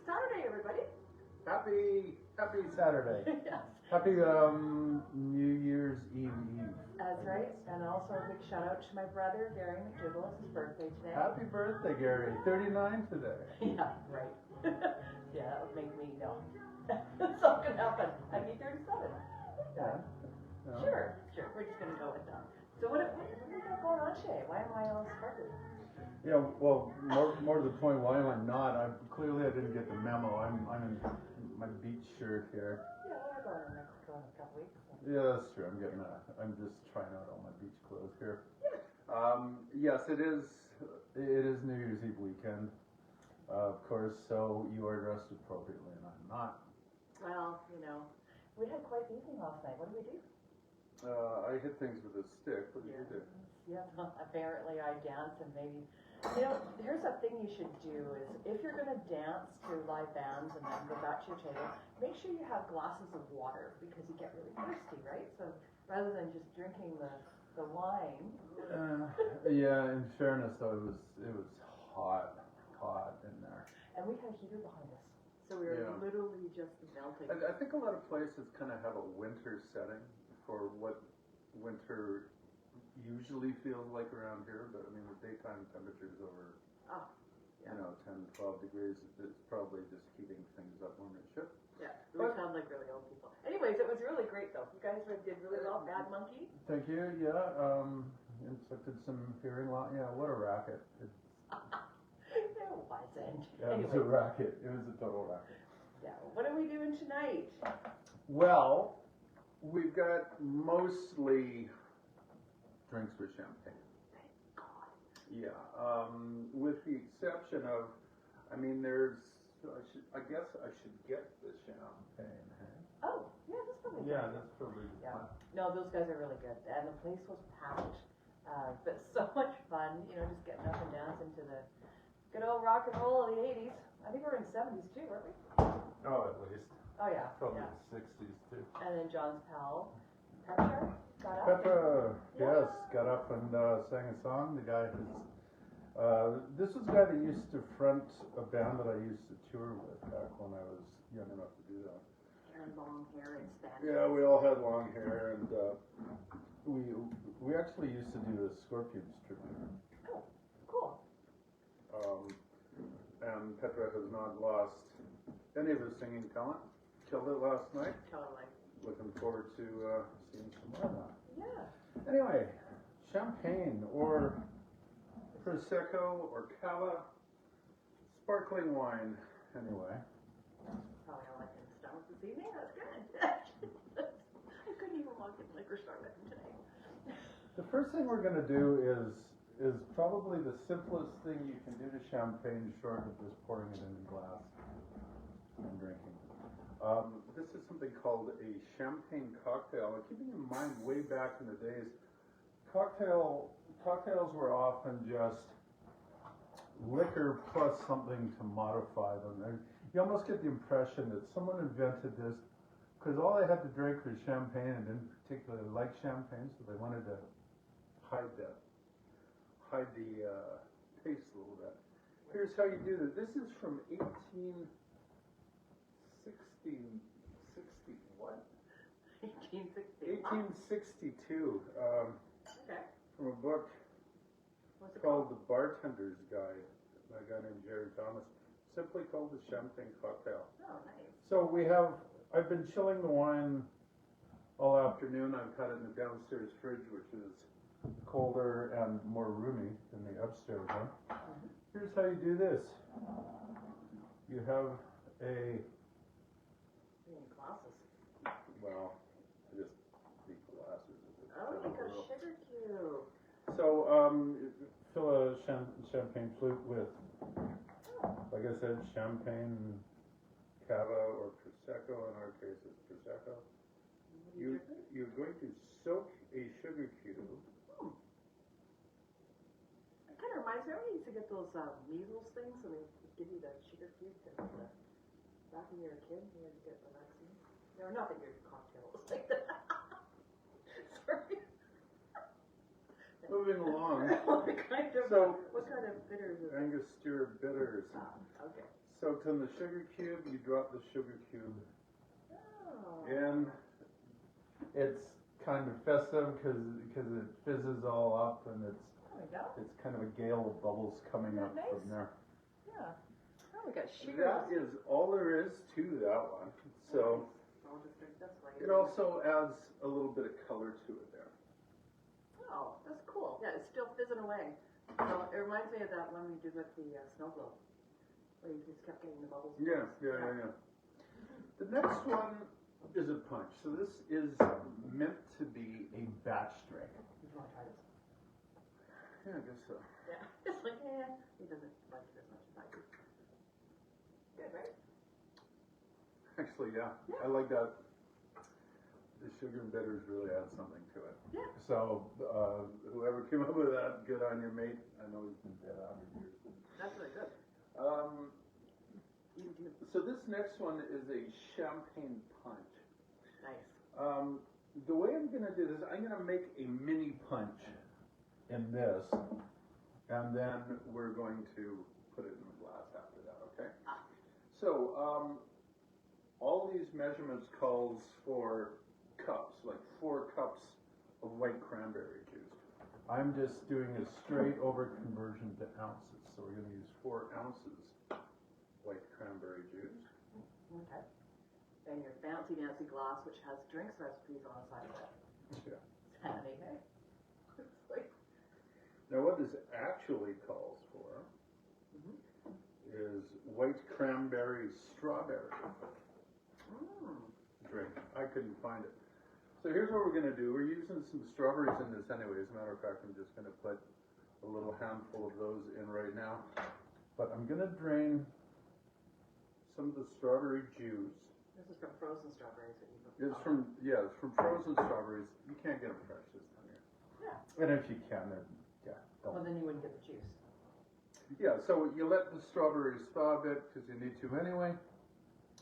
Saturday, everybody. Happy Saturday. Yes. Happy New Year's Eve. That's right. And also a big shout out to my brother, Gary MacDougall. It's his birthday today. Happy birthday, Gary. 39 today. Yeah, right. Yeah, that would make me know. Something can happen. I'd be 37. Yeah. No. Sure. We're just going to go with that. So what do we got going on today? Why am I all sparkly? Yeah, well, more to the point, why am I not? Clearly I didn't get the memo. I'm in my beach shirt here. Yeah, we're going to Mexico in a couple weeks. So. Yeah, that's true. I'm just trying out all my beach clothes here. Yes, it is New Year's Eve weekend, of course. So you are dressed appropriately, and I'm not. Well, we had quite the evening last night. What did we do? I hit things with a stick. What did you do? Yeah, apparently I dance, and maybe, here's a thing you should do is if you're going to dance to live bands and then go back to your table, make sure you have glasses of water because you get really thirsty, right? So rather than just drinking the wine. Yeah, in fairness though, it was hot in there. And we had a heater behind us. So we were literally just melting. I think a lot of places kind of have a winter setting for what winter usually feels like around here, but I mean the daytime temperatures over 10, 12 degrees is probably just heating things up when it should. Yeah, we sound like really old people. Anyways, it was really great though. You guys did really well. Bad Monkey. Thank you. Yeah, inflicted some hearing loss. Yeah, what a racket. It wasn't. Yeah, it was a racket. It was a total racket. Yeah. What are we doing tonight? Well, we've got mostly drinks with champagne. Thank God. Yeah, with the exception of, I guess I should get the champagne. Oh, yeah, that's probably good. Yeah, that's probably fun. No, those guys are really good, and the place was packed. But so much fun, just getting up and dancing to the good old rock and roll of the 80s. I think we were in the 70s too, weren't we? Oh, at least. Oh yeah. Probably the 60s too. And then John's pal, Petra, got up. Petra, yes, got up and sang a song. The guy this was the guy that used to front a band that I used to tour with back when I was young enough to do that. Hair and long hair and Spanish. Yeah, we all had long hair, and we actually used to do a Scorpions tribute. Oh, cool. And Petra has not lost any of her singing talent. Killed it last night. Totally. Looking forward to seeing some more of that. Yeah. Anyway, champagne or Prosecco or Cava, sparkling wine. Anyway. Probably all I can stomach this evening. That's good. I couldn't even walk in the liquor store with him today. The first thing we're going to do is probably the simplest thing you can do to champagne, short of just pouring it in a glass and drinking. This is something called a champagne cocktail. And keeping in mind, way back in the days, cocktails were often just liquor plus something to modify them. And you almost get the impression that someone invented this because all they had to drink was champagne and didn't particularly like champagne, so they wanted to hide the taste a little bit. Here's how you do this. This is from 1860 what? 1862. Okay. From a book called The Bartender's Guide by a guy named Jerry Thomas. Simply called the champagne cocktail. Oh, nice. So I've been chilling the wine all afternoon. I've had it in the downstairs fridge, which is colder and more roomy than the upstairs one. Here's how you do this. You have glasses. Well, I just need glasses. Oh, you got a sugar cube. So, fill a champagne flute with, like I said, champagne, cava, or prosecco. In our case, it's prosecco. You're going to soak a sugar cube. It kind of reminds me, remember you used to get those measles things, and they give you the sugar cube back when you were a kid, you had to get the vaccine. No, not that your cocktail was like that. Sorry. Moving along. What kind of bitters is it? Angostura bitters. Okay. So it's in the sugar cube, you drop the sugar cube Oh. in. It's kind of festive because it fizzes all up and There we go. it's kind of a gale of bubbles coming Isn't up that from there. Yeah. Oh, we got sugar. That is all there is to that one. So I'll just drink this way. it also adds a little bit of color to it there. Oh, that's cool. Yeah, it's still fizzing away. So it reminds me of that one we did with the snow globe, where you just kept getting the bubbles. Yeah. The next one is a punch. So this is meant to be a batch drink. You want to try this? Yeah, I guess so. Yeah. It's like, he doesn't like it as much as I do. Good, right? Actually, yeah. I like that. The sugar and bitters really add something to it. Yeah. So whoever came up with that, good on your mate. I know he's been dead 100 years. That's really good. You do. So this next one is a champagne punch. Nice. The way I'm going to do this, I'm going to make a mini punch in this, and then we're going to put it in a glass after that, okay? So, all these measurements calls for cups, like 4 cups of white cranberry juice. I'm just doing a straight over conversion to ounces, so we're going to use 4 ounces white cranberry juice. Okay. And your fancy dancy glass, which has drinks recipes on the side of it. Yeah. It's handy, hey? It's like, Now what this actually calls for is white cranberry strawberry drink. I couldn't find it. So here's what we're going to do. We're using some strawberries in this anyway. As a matter of fact, I'm just going to put a little handful of those in right now. But I'm going to drain some of the strawberry juice. this is from frozen strawberries that you put. It's from frozen strawberries. You can't get them fresh this time of year. Yeah. And if you can, then don't. Well, then you wouldn't get the juice. Yeah, so you let the strawberries thaw a bit because you need to anyway.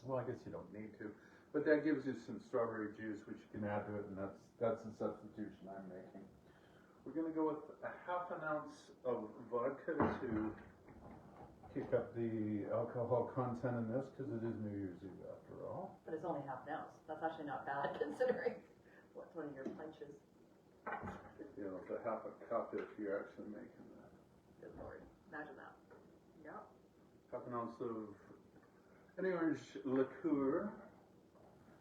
Well, I guess you don't need to, but that gives you some strawberry juice which you can add to it, and that's the substitution I'm making. We're going to go with a ½ ounce of vodka to kick up the alcohol content in this because it is New Year's Eve after all. But it's only ½ ounce. That's actually not bad considering what's one of your punches. You know, it's a ½ a cup if you're actually making that. Good Lord. Imagine that. Yeah. ½ ounce of any orange liqueur.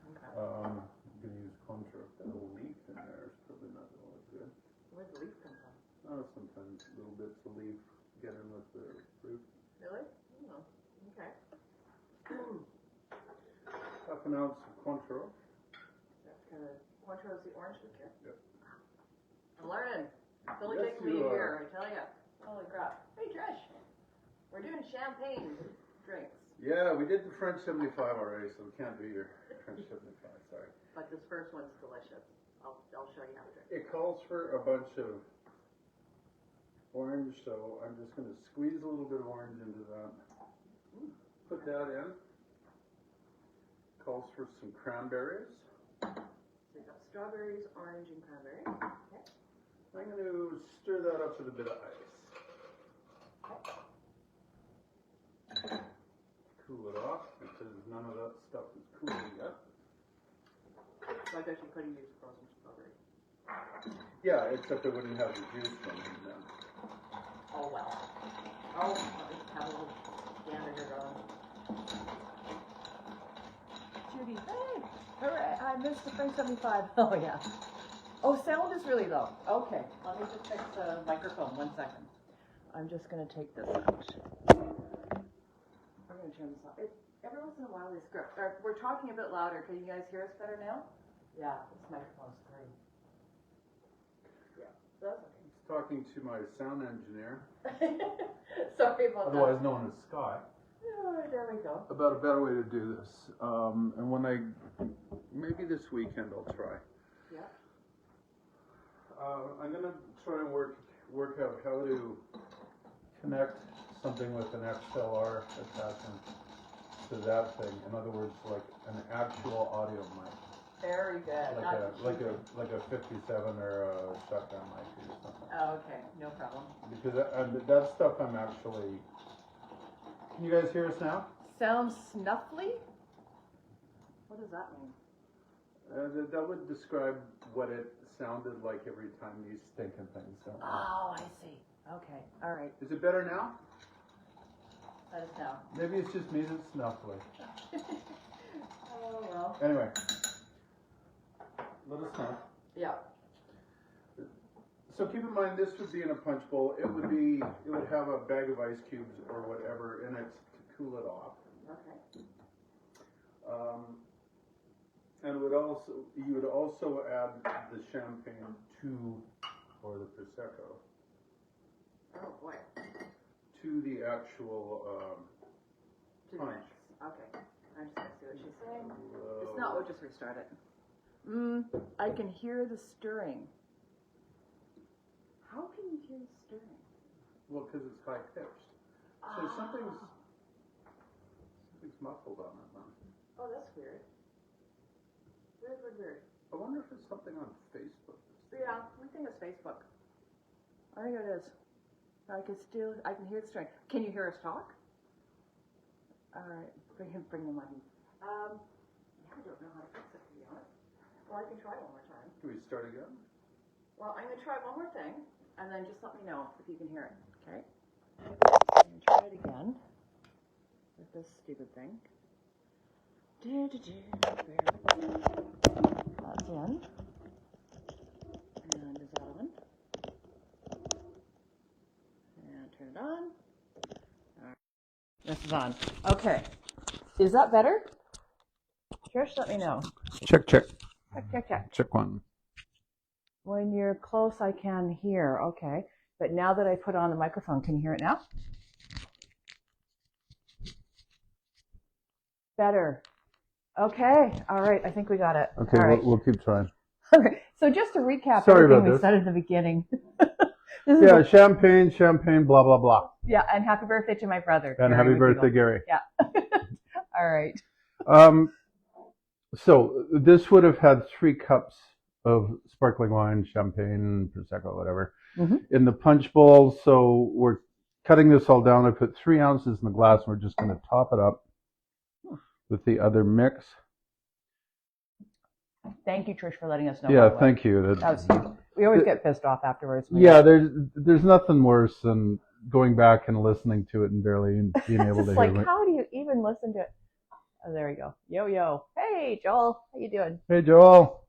Okay. I'm going to use Contra. That little leaf in there is probably not all that good. Where'd the leaf come from? Oh, sometimes little bits of leaf get in with the fruit. Really? Oh, okay. ½ an ounce of Cointreau. That's kind of Cointreau's the orange liqueur. Yep. I'm learning. It's only Yes, taken me you a year, are. I tell ya. Holy crap. Hey, Trish. We're doing champagne drinks. Yeah, we did the French 75 already, so we can't do your French 75, sorry. But this first one's delicious. I'll show you how to drink. It calls for a bunch of orange, so I'm just going to squeeze a little bit of orange into that. Put that in. Calls for some cranberries. So you've got strawberries, orange, and cranberry. Okay. I'm going to stir that up with a bit of ice. Cool it off because none of that stuff is cool yet. So I guess you could have used frozen strawberry. Yeah, except it wouldn't have the juice from it then. Oh well. Oh, let me have a little gander here going. Judy, hey! Hooray! I missed the French 75. Oh yeah. Oh, sound is really low. Okay, let me just fix the microphone. 1 second. I'm just going to take this out. I'm going to turn this off. Every once in a while, we're talking a bit louder. Can you guys hear us better now? Yeah, this microphone's great. Yeah, that's okay. I was talking to my sound engineer, Sorry about otherwise known as Scott, Oh, there we go. about a better way to do this. And when maybe this weekend I'll try. Yeah. I'm going to try and work out how to connect something with an XLR attachment to that thing. In other words, like an actual audio mic. Very good. Like a 57 or a shotgun mic or something. Oh, okay. No problem. Because that stuff I'm actually... Can you guys hear us now? Sounds snuffly? What does that mean? That would describe what it sounded like every time you stink and things. So. Oh, I see. Okay, all right. Is it better now? Let us know. Maybe it's just me that's snuffly. Oh, well. Anyway, let us know. Yeah. So keep in mind, this would be in a punch bowl. It would have a bag of ice cubes or whatever in it to cool it off. Okay. And you would also add the champagne or the prosecco. Oh boy. To the actual punch. Okay. I'm just gonna see what she's saying. It's not. We'll just restart it. I can hear the stirring. How can you hear the stirring? Well, because it's high pitched. So something's muffled on it. Oh, that's weird. Weird. I wonder if it's something on Facebook. Yeah, I think it's Facebook. I think it is. I can hear the string. Can you hear us talk? All right, bring the money. I don't know how to fix it, to be honest. Well, I can try one more time. Can we start again? Well, I'm going to try one more thing, and then just let me know if you can hear it, okay? I'm going to try it again with this stupid thing. That's in. And is that on? And turn it on. All right. This is on. Okay. Is that better? Trish, let me know. Check. Check. Check one. When you're close, I can hear. Okay. But now that I put on the microphone, can you hear it now? Better. Okay. All right. I think we got it. Okay, right. we'll keep trying. Okay. So just to recap Sorry everything about we this. said at the beginning. Yeah, champagne, blah, blah, blah. Yeah, and happy birthday to my brother. And Gary happy birthday, MacDougall. Gary. Yeah. All right. So this would have had 3 cups of sparkling wine, champagne, prosecco, whatever, in the punch bowl. So we're cutting this all down. I put 3 ounces in the glass. And we're just going to top it up with the other mix. Thank you, Trish, for letting us know. Yeah, thank you. That was huge. We always get pissed off afterwards. Yeah, there's nothing worse than going back and listening to it and barely being able to it's hear it. how do you even listen to it? Oh, there we go. Yo. Hey, Joel. How you doing? Hey, Joel.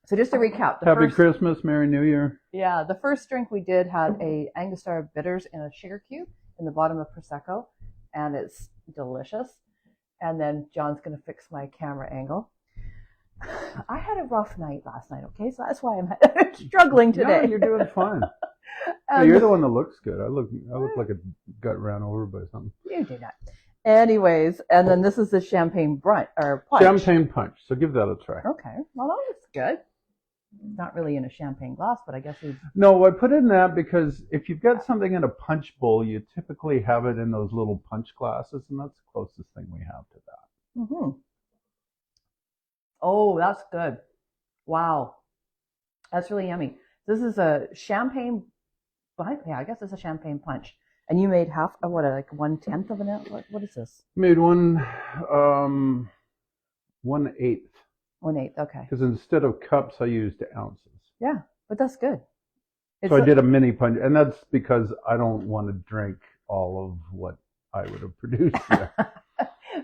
So just to recap. Happy Christmas, Merry New Year. Yeah, the first drink we did had a Angostura bitters in a sugar cube in the bottom of Prosecco, and it's delicious. And then John's going to fix my camera angle. I had a rough night last night, okay? So that's why I'm struggling today. No, you're doing fine. No, you're the one that looks good. I look like a gut ran over by something. You do not. Anyways, and then this is the champagne punch. Champagne punch. So give that a try. Okay. Well, that looks good. Not really in a champagne glass, but I guess we. No, I put in that because if you've got something in a punch bowl, you typically have it in those little punch glasses, and that's the closest thing we have to that. Mm-hmm. Oh, that's good. Wow. That's really yummy. This is a champagne, yeah, I guess it's a champagne punch. And you made half of like 1/10 of an ounce? What is this? Made 1/8. 1/8, okay. Because instead of cups, I used ounces. Yeah, but that's good. So I did a mini punch, and that's because I don't want to drink all of what I would have produced there.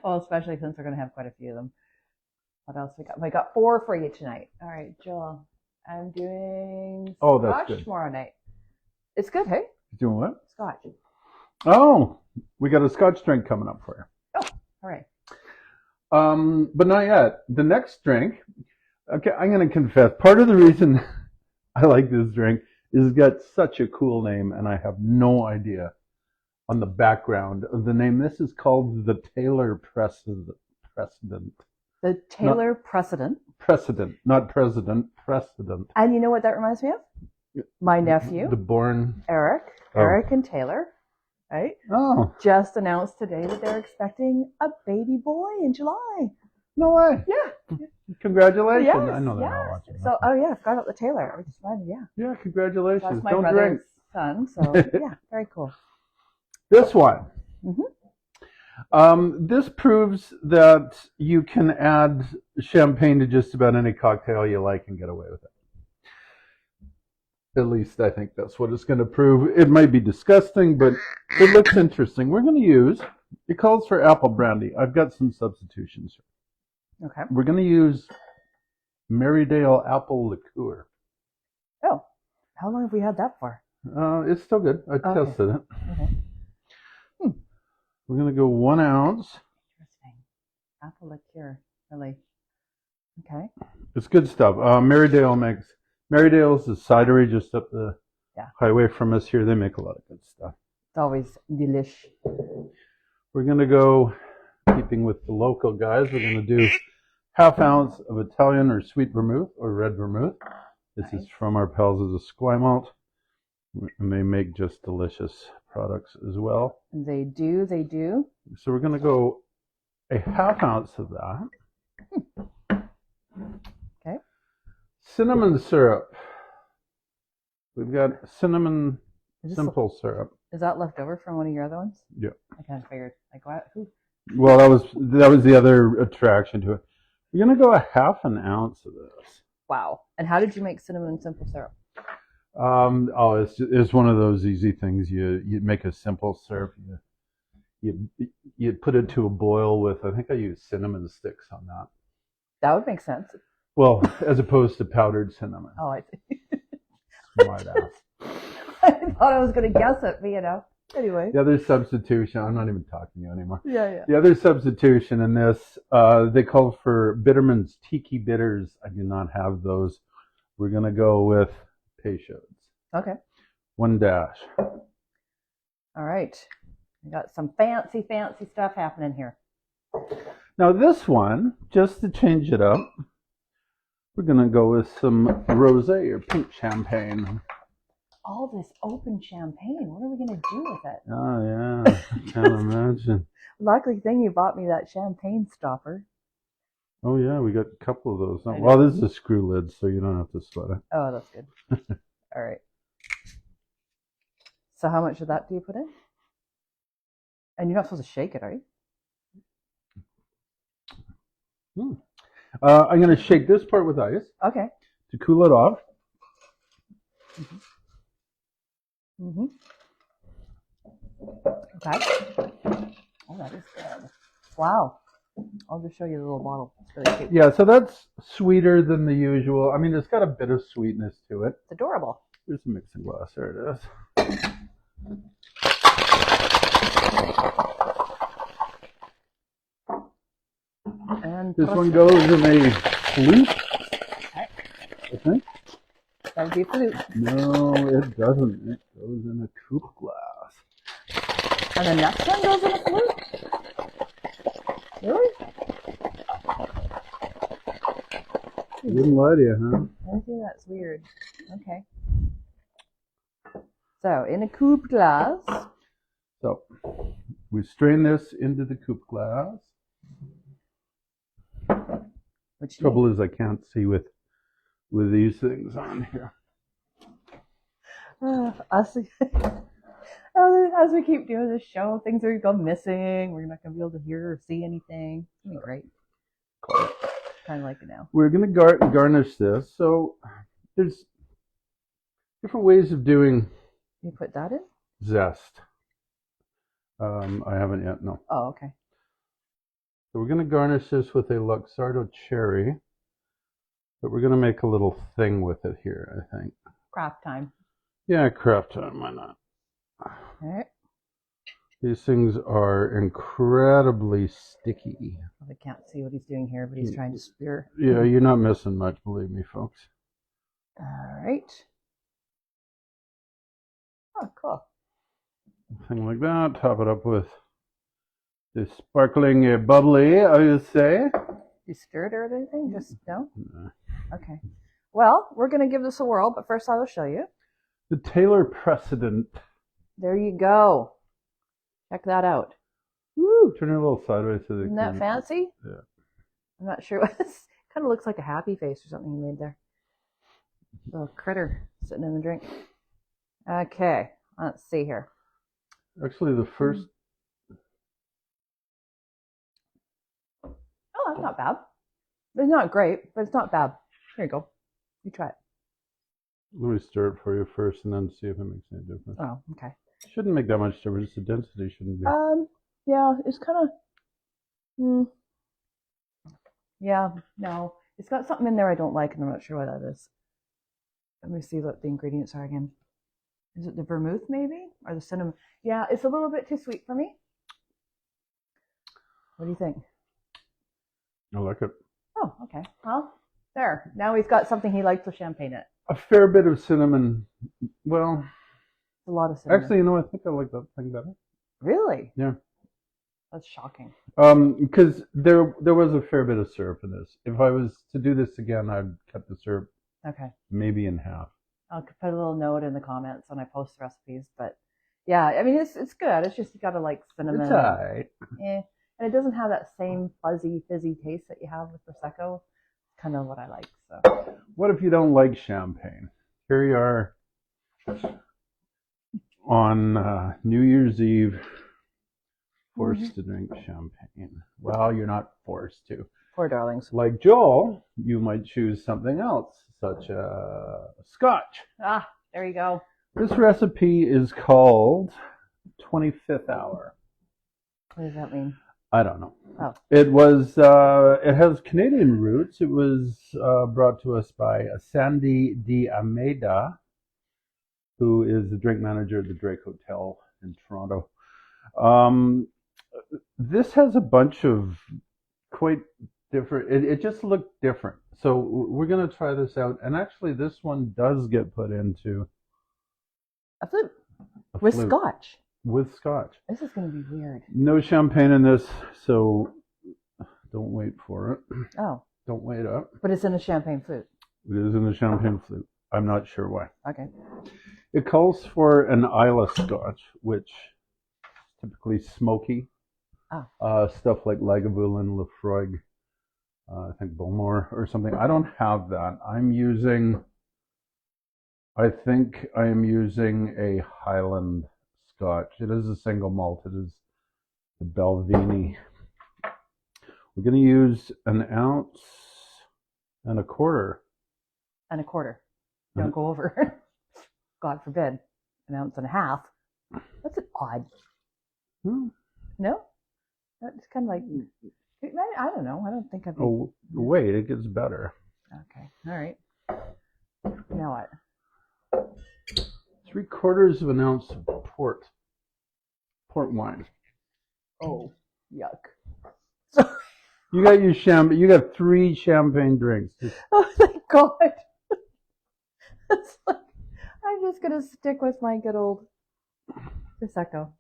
Well, especially since we're going to have quite a few of them. What else we got? We got 4 for you tonight. All right, Joel. I'm doing Scotch tomorrow night. It's good, hey? Doing what? Scotch. Oh, we got a Scotch drink coming up for you. Oh, all right. But not yet. The next drink, okay, I'm going to confess, part of the reason I like this drink is it's got such a cool name, and I have no idea on the background of the name. This is called the Taylor Precedent. The Taylor Precedent. Precedent, not president, precedent. And you know what that reminds me of? My nephew, Eric and Taylor, right? Oh. Just announced today that they're expecting a baby boy in July. No way. Yeah. Congratulations. Yes, I know they're not watching. So, oh yeah, I forgot about the Taylor. I just reminded, yeah. Yeah, congratulations. That's my Don't brother's drink. son, so yeah, very cool. This one. This proves that you can add champagne to just about any cocktail you like and get away with it. At least I think that's what it's going to prove. It might be disgusting, but it looks interesting. We're going to use, it calls for apple brandy. I've got some substitutions. Okay. We're going to use Marydale apple liqueur. Oh, how long have we had that for? It's still good. I tested it. Okay. We're going to go 1 ounce. Interesting. Apple liqueur, really. Okay. It's good stuff. Marydale's a cidery just up the highway from us here. They make a lot of good stuff. It's always delish. We're going to go, keeping with the local guys, we're going to do 1/2 ounce of Italian or sweet vermouth or red vermouth. This is from our pals at the Esquimalt. And they make just delicious products as well. They do. So we're going to go 1/2 ounce of that. Okay. Cinnamon syrup. We've got cinnamon simple syrup. Is that left over from one of your other ones? Yeah. I kind of figured. Like what? Who? Well, that was the other attraction to it. We're going to go 1/2 ounce of this. Wow. And how did you make cinnamon simple syrup? It's one of those easy things. You make a simple syrup. You put it to a boil with. I think I use cinnamon sticks on that. That would make sense. Well, as opposed to powdered cinnamon. Oh, I see. Smart ass. I thought I was going to guess it, but you know. Anyway. The other substitution. I'm not even talking to you anymore. Yeah. The other substitution in this, they call for Bitterman's Tiki Bitters. I do not have those. We're going to go with Peychaud's. Okay. 1 dash. All right. We got some fancy stuff happening here. Now this one, just to change it up, we're going to go with some rosé or pink champagne. All this open champagne. What are we going to do with it? Oh, yeah. I can't imagine. Lucky thing you bought me that champagne stopper. Oh, yeah. We got a couple of those. Well, this is a screw lid, so you don't have to sweat it. Oh, that's good. All right. So how much of that do you put in? And you're not supposed to shake it, are you? I'm going to shake this part with ice. Okay. To cool it off. Okay. Oh, that is good. Wow. I'll just show you the little bottle. It's really cute. Yeah, so that's sweeter than the usual. I mean, it's got a bit of sweetness to it. It's adorable. Here's a mixing glass. There it is. And this one goes in a flute. Okay. I think. That would be a flute. No, it doesn't. It goes in a coupe glass. And the next one goes in a flute? Really? I wouldn't lie to you, huh? I think that's weird. Okay. So, in a coupe glass. So, we strain this into the coupe glass. Which Trouble is I can't see with these things on here. As we keep doing this show, things are going missing. We're not going to be able to hear or see anything. It's going to be great. Kind of like it now. We're going to garnish this. So there's different ways of doing. You put that in? Zest. I haven't yet, no. Oh, okay. So we're going to garnish this with a Luxardo cherry. But we're going to make a little thing with it here, I think. Craft time. Yeah, craft time. Why not? All right. These things are incredibly sticky. I can't see what he's doing here, but he's trying to spear. Yeah, you're not missing much, believe me, folks. All right. Oh, cool. Thing like that. Top it up with the sparkling bubbly, I would say. You stir it or anything? Just no? No. Okay. Well, we're going to give this a whirl, but first I will show you. The Taylor Precedent. There you go. Check that out. Woo! Turn it a little sideways so Isn't that fancy? Yeah. I'm not sure what this kind of looks like a happy face or something you made there. Little critter sitting in the drink. Okay, let's see here. Actually, the first Not bad. It's not great, but it's not bad. Here you go. You try it. Let me stir it for you first and then see if it makes any difference. Oh, okay. Shouldn't make that much difference. The density shouldn't be. Yeah, it's kind of, yeah, no. It's got something in there I don't like, and I'm not sure what that is. Let me see what the ingredients are again. Is it the vermouth, maybe? Or the cinnamon? Yeah, it's a little bit too sweet for me. What do you think? I like it. Oh, okay. Well, there. Now he's got something he likes with champagne in it. A fair bit of cinnamon. Well, A lot of cinnamon. actually, I think I like that thing better. Really? Yeah. That's shocking. Because there was a fair bit of syrup in this. If I was to do this again, I'd cut the syrup Okay. maybe in half. I'll put a little note in the comments when I post recipes. But yeah, I mean, it's good. It's just you got to like cinnamon. It's alright. And it doesn't have that same fuzzy, fizzy taste that you have with Prosecco. It's kind of what I like. So. What if you don't like champagne? Here you are on New Year's Eve, forced to drink champagne. Well, you're not forced to. Poor darlings. Like Joel, you might choose something else, such as Scotch. Ah, there you go. This recipe is called 25th Hour. What does that mean? I don't know. Oh. It has Canadian roots. It was brought to us by Sandy Anneda, who is the drink manager at the Drake Hotel in Toronto. This has a bunch of quite different, it just looked different. So we're going to try this out. And actually, this one does get put into A flute. a With flute. Scotch. With Scotch. This is going to be weird. No champagne in this, so don't wait for it. Oh. Don't wait up. But it's in a champagne flute. It is in the champagne flute. I'm not sure why. Okay. It calls for an Islay Scotch, which is typically smoky. Stuff like Lagavulin, Lafroig, I think Bulmore or something. I don't have that. I think I am using a Highland Scotch. It is a single malt. It is the Belvini. We're going to use 1 ounce and a quarter. And a quarter. Don't go over. God forbid. 1.5 ounces. That's an odd. No? That's kind of like, I don't know. I don't think I've. Oh, wait, it gets better. Okay. All right. Now what? 3/4 of an ounce of port wine. Oh, yuck. You got your champagne. You got 3 champagne drinks. Oh, thank God. It's like, I'm just going to stick with my good old Prosecco.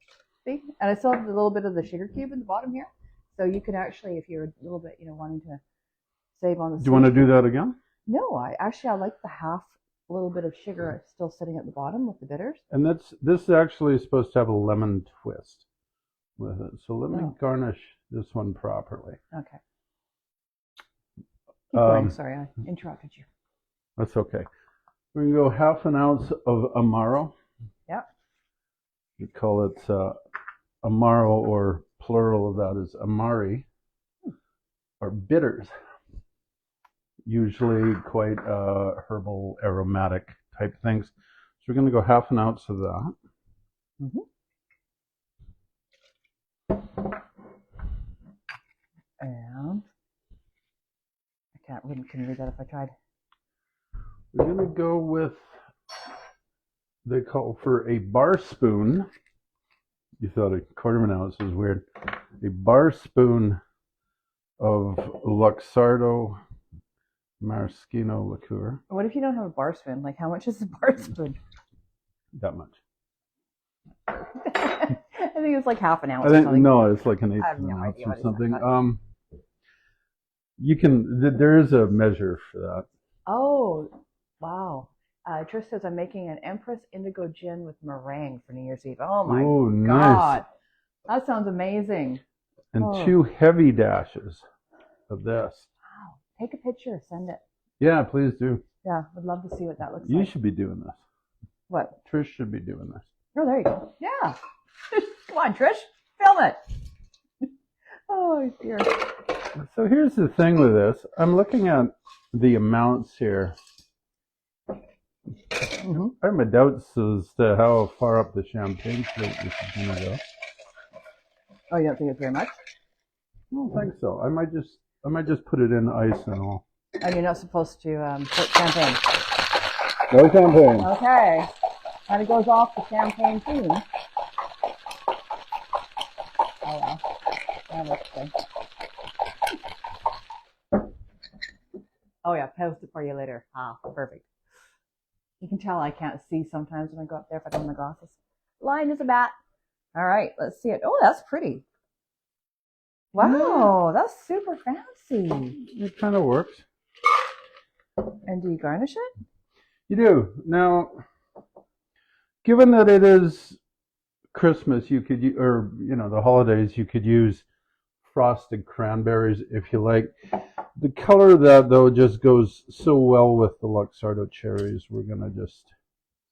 See? And I still have a little bit of the sugar cube in the bottom here. So you can actually, if you're a little bit, wanting to save on the Do you want to do that again? No, I like the half little bit of sugar still sitting at the bottom with the bitters. And this actually is supposed to have a lemon twist with it. So let me garnish this one properly. Okay. Keep going. Sorry, I interrupted you. That's okay. We're going to go 1/2 ounce of Amaro. Yep. We call it Amaro, or plural of that is Amari, or bitters. Usually quite herbal, aromatic type things. So we're going to go 1/2 ounce of that. And I couldn't read that if I tried. We're going to go with, they call for a bar spoon. You thought 1/4 ounce was weird. A bar spoon of Luxardo Maraschino liqueur. What if you don't have a bar spoon? Like, how much is a bar spoon? That much. I think it's like 1/2 ounce. No, it's like an 1/8 I have no ounce idea or what something. You can. There is a measure for that. Oh, wow. Trish says, I'm making an Empress Indigo Gin with meringue for New Year's Eve. Oh my God. Nice. That sounds amazing. And 2 heavy dashes of this. Wow. Take a picture, send it. Yeah, please do. Yeah, would love to see what that looks You like. should be doing this. What? Trish should be doing this. Oh, there you go. Yeah. Come on, Trish. Film it. Oh, dear. So here's the thing with this. I'm looking at the amounts here. Mm-hmm. I have my doubts as to how far up the champagne flute this is going to go. Oh, you don't think it's very much? I don't think so. I might just put it in ice and all. And you're not supposed to put champagne. No champagne. Okay. Kind of goes off the champagne theme. Oh well. That looks good. Oh yeah, post it for you later. Ah, perfect. You can tell I can't see sometimes when I go up there if I don't have my glasses. Blind as a bat. All right, let's see it. Oh, that's pretty. Wow, that's super fancy. It kind of works. And do you garnish it? You do. Now, given that it is Christmas, you could, or the holidays, you could use frosted cranberries if you like. The color of that though just goes so well with the Luxardo cherries. We're gonna just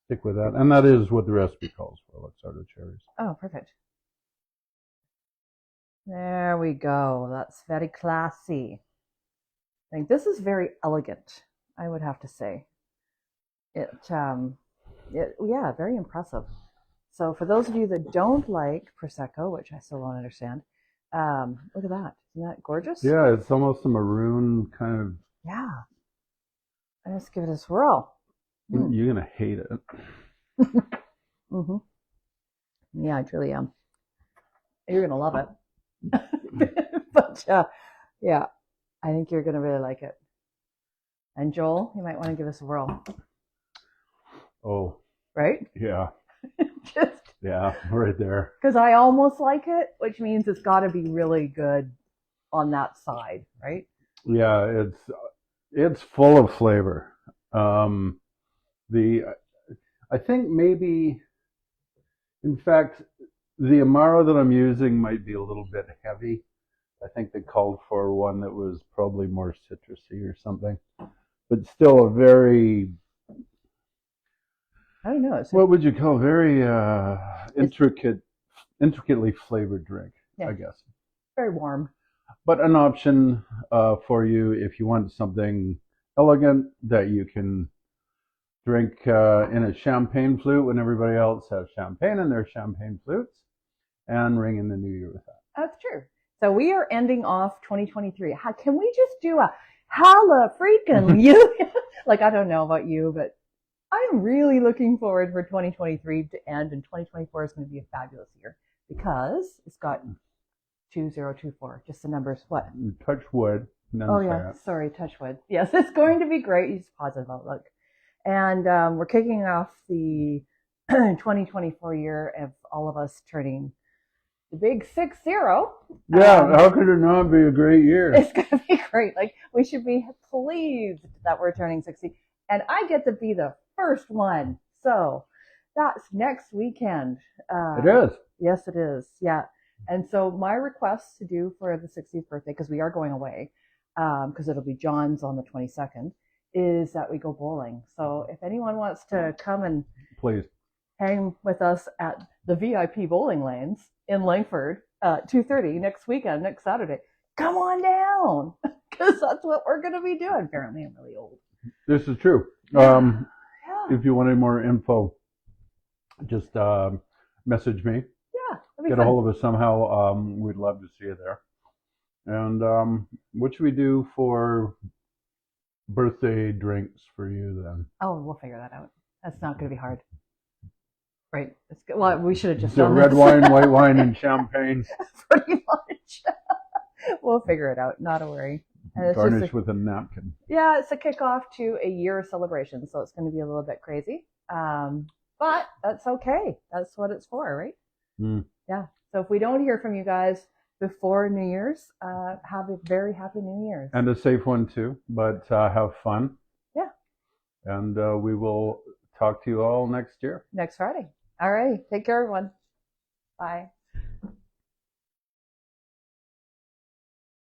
stick with that, and that is what the recipe calls for, Luxardo cherries. Oh, perfect. There we go. That's very classy. I think this is very elegant, I would have to say. Yeah, very impressive. So for those of you that don't like Prosecco, which I still don't understand, look at that. Isn't that gorgeous? Yeah, it's almost a maroon kind of. Yeah. Let's give it a swirl. You're going to hate it. Mm-hmm. Yeah, I truly am. You're going to love it. But yeah, I think you're going to really like it. And Joel, you might want to give us a whirl. Oh. Right? Yeah. Just. Yeah, right there. Because I almost like it, which means it's got to be really good on that side, right? Yeah, it's full of flavor. I think maybe, in fact, the Amaro that I'm using might be a little bit heavy. I think they called for one that was probably more citrusy or something, but still a very, I don't know. What would you call very intricately flavored drink, yeah, I guess. Very warm. But an option for you if you want something elegant that you can drink in a champagne flute when everybody else has champagne in their champagne flutes, and ring in the new year with that. That's true. So we are ending off 2023. Can we just do a holla freaking you? Like, I don't know about you, but I am really looking forward for 2023 to end, and 2024 is going to be a fabulous year because it's got 2024, just the numbers. What? Touch wood. Oh yeah, sorry, touch wood. Yes, it's going to be great. It's a positive outlook. And we're kicking off the 2024 year of all of us turning the big 60. Yeah, how could it not be a great year? It's going to be great. Like, we should be pleased that we're turning 60. And I get to be the first one. So that's next weekend. It is. Yes, it is. Yeah. And so my request to do for the 60th birthday, because we are going away, because it'll be John's on the 22nd, is that we go bowling. So if anyone wants to come and please hang with us at the VIP bowling lanes in Langford, 2:30 next weekend, next Saturday, come on down, because that's what we're going to be doing. Apparently, I'm really old. This is true. Yeah. If you want any more info, just message me. Yeah, get a hold of us somehow. We'd love to see you there. And what should we do for birthday drinks for you then? Oh, we'll figure that out. That's not going to be hard. Right. Well, we should have just done red wine, white wine, and champagne. Pretty much. We'll figure it out. Not a worry. Garnish with a napkin. Yeah, it's a kickoff to a year celebration, so it's going to be a little bit crazy. But that's okay. That's what it's for, right? Mm. Yeah. So if we don't hear from you guys before New Year's, have a very happy New Year's. And a safe one too, but have fun. Yeah. And we will talk to you all next year. Next Friday. All right. Take care, everyone. Bye.